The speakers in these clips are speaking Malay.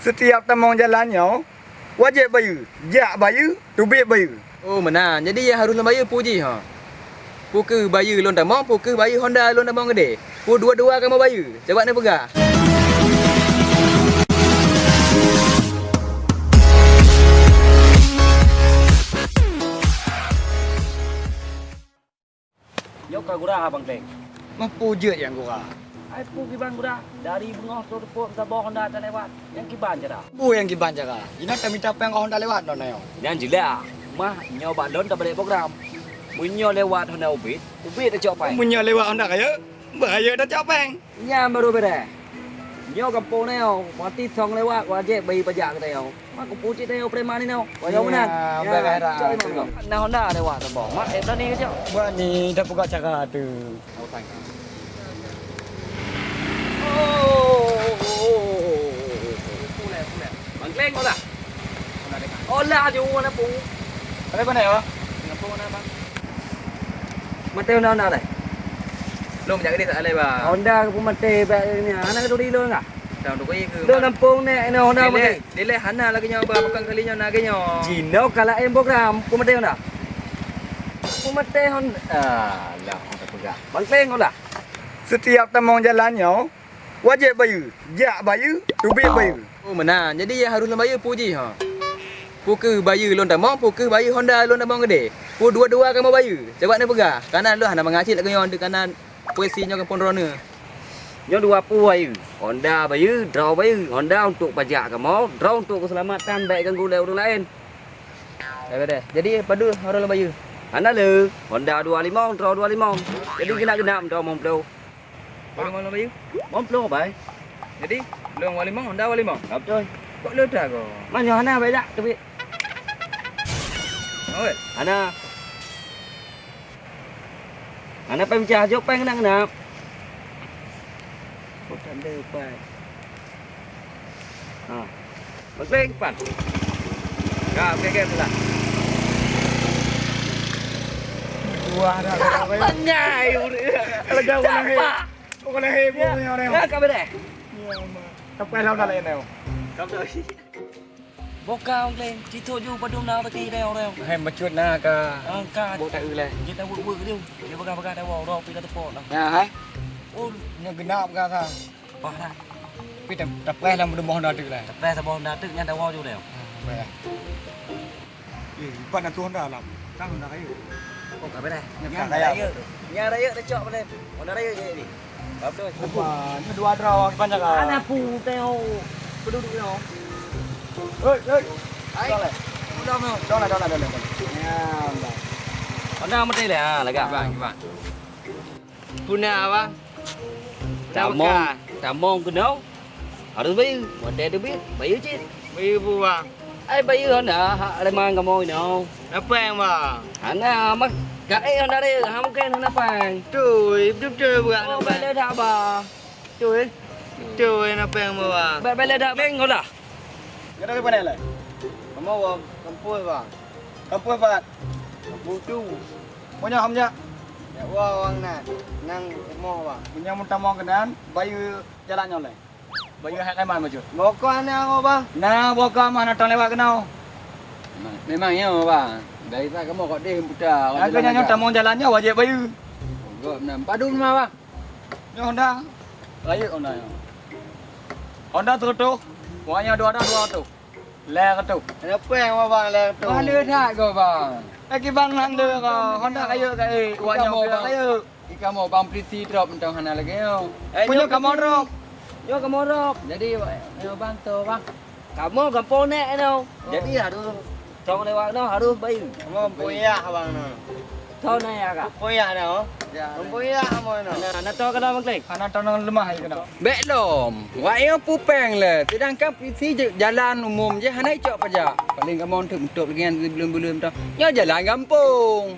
Setiap tamang jalannya, wajib bayar. Jak bayar, tubik bayar. Oh mana? Jadi yang harus bayar puji ha. Puke bayar lon tamang, puke bayar Honda lon tamang gede. Pu dua-dua kamu bayar. Coba ni pegah. Nhốt cả gura Bang Kleng. Mampu je yang gua. Ai pu kiban gura dari bengah tu tepuk tabah Honda tak lewat. Yang kiban je dah. Bu yang kiban jaga. Ina tak minta peng Honda lewat dah nayo. Yang jelas mah nyo balon tak balik program. Munyo lewat Honda Ubit dah cok pai. Punya lewat Honda kaya. Bahaya dah cak peng. Nya baru bere. Nyo kampung neo, mati song lewat wajib bayi pajak kita yo. Mak ku puji teo preman ni neo. Wayo menan. Nah Honda lewat tabah. Mak dah ni ke cok. Buat ni dah buka cara tu. Bang Kleng kau lah. Oh lah je mana pun. Ada mana ya? Singapura mana bang? Mate Honda dah. Lom jak gede tak alai ba. Honda ke pun mate bag ni. Anak tu di lo enggak? Tahun tu ke. Lo nampung ni Honda mate. Lele hana lagi nyawa ba bukan kalinya nak ke nyawa. Jino kalau em program pun mate Honda. Pun mate Honda. Lah tak pegang. Bang Kleng kau lah. Setiap tamang jalannya, wajib bayar. Jak bayar, tubik bayar. Oh mana? Jadi yang harus bayar puji ha. Puke bayar lon tamang, puke bayar Honda lon tamang gede. Pu dua-dua kamu bayar. Coba ni pegah. Kanan lu hana mengacil lagi nyawa di kanan. Posisinya ke pondrona. Nyo dua pu bayar. Honda bayar, draw bayar. Honda untuk pajak kamu, draw untuk keselamatan baik ganggu orang lain. Dah. Jadi padu harus bayar. Anda le, Honda 25, draw 25. Jadi kena draw 50. Bagi malam bayar. 50 baik. Jadi lu wali mang Honda wali mang. Ngap coy. Kok lu dah ko? Mana Hana baik tak? Tapi Oi. Hana pemecah jok peng nak kenap. Oh tak ada pai. Ha. Bang Kleng pan. Ya, okey sudah. Wah dah. Anyai. Lega kau nak he. Kau nak he punya orang. Ya ka bede. Sampai lau dah lain nayo. Kam tu. Boka Bang Kleng, cito ju padung na taki reo reo. Hai macut na ka. Angkat. Bok tak ulai. Kita buat dia. Dia pegang dah wow pi dah tepok dah. Ya hai. Oh, Nya genap ka ka. bah dah. Pi tak peh lam belum Honda tu lah. Tapi sabon dah tek nya dah wow ju reo. Baik. Pan tu Honda lah. Tang Honda kayu. Oh ka bede. Nya raya. Nya raya dah cok bede. Honda raya je ni. Bab tu. Apa? Ni dua draw pan jaga. Ana pu teo. Penduduk ni. Oi. Ai. Dah lah. Ya, baik. Honda mati lah lagak. Bang. Puna bang. Tamong kena. Harus bayar. Model tu bayar je. Bayar bu bang. Ai bayar Honda hak lemang kamu ni. Apa yang bang? Ana mak gai Honda dia. Ha mungkin Honda pang. Tu, betul bukan. Oh bela dah ba. Tu. Tu apa yang bang? Bela dah beng kau lah. Kita ke mana lah? Kamu bang, kampung bang. Kampung apa? Kampung tu. Punya hamnya. Ya bang nak. Nang mau bang. Punya muntah mau kenan, bayu jalannya lah. Bayu hak mana maju? Boko ana ngo bang. Nah, boko mana tong lewat kenau. Memangnya bang. Dari tak kamu kok dia buta. Agaknya nyota mau jalannya wajib bayu. Gua nam padu mah bang. Ni Honda. Bayu Honda. Honda tu. Wanya dua tu. Le tu. Apa yang bang le tu? Mana tak kau bang? Lagi bang nak le ko. Honda kayu kai. Wanya kayu. Ika mau bang pretty drop mentang hana lagi yo. Punya kamu rok. Yo kamu rok. Jadi bang tu bang. Kamu kampung ni no. Jadi harus tong lewat no harus bayar. Kamu punya bang no. Tahu na ya ka. Punya no. Punya kamu no. Na to ka Bang Kleng. Karena tanah lemah itu kena. Belum. Wak yo pupeng le. Sedangkan pretty jalan umum je hana cok pajak. Paling kamu untuk dengan belum tu. Yo jalan kampung.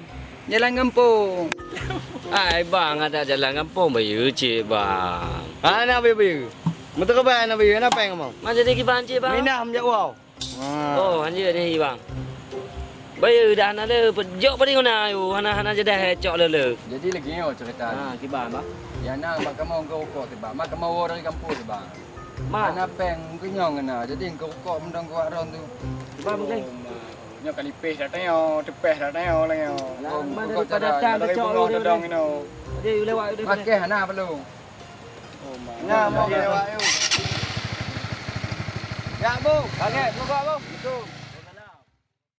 Ai bang ada jalan kampung bayar je bang. Ana bayu. Betul ke bang? Ana bayu. Apa yang kamu? Mana jadi banci bang? Minah hamjak wow. Oh, anjir ni bang. Bayar dah nak le, pejok pada kena ayu, hana je dah cok le. Jadi lagi yo cerita. Ha, kiban bang. Ya nak mak kamu kau tiba. Mak kamu orang kampung tiba. Mak. Ana peng kenyong kena. Jadi kau kok mendang kau ron tu. Cuba mungkin. Nyo kalipih dah teo, tepeh dah teo lah yo. Lah, mana kau daripada cara- datang Ada ke cok bunga dia. dadang ino. Dia lewat dia. Makan ana perlu. Ya, mau lewat yo. Ya, Bu. Okey, buka bu. Itu.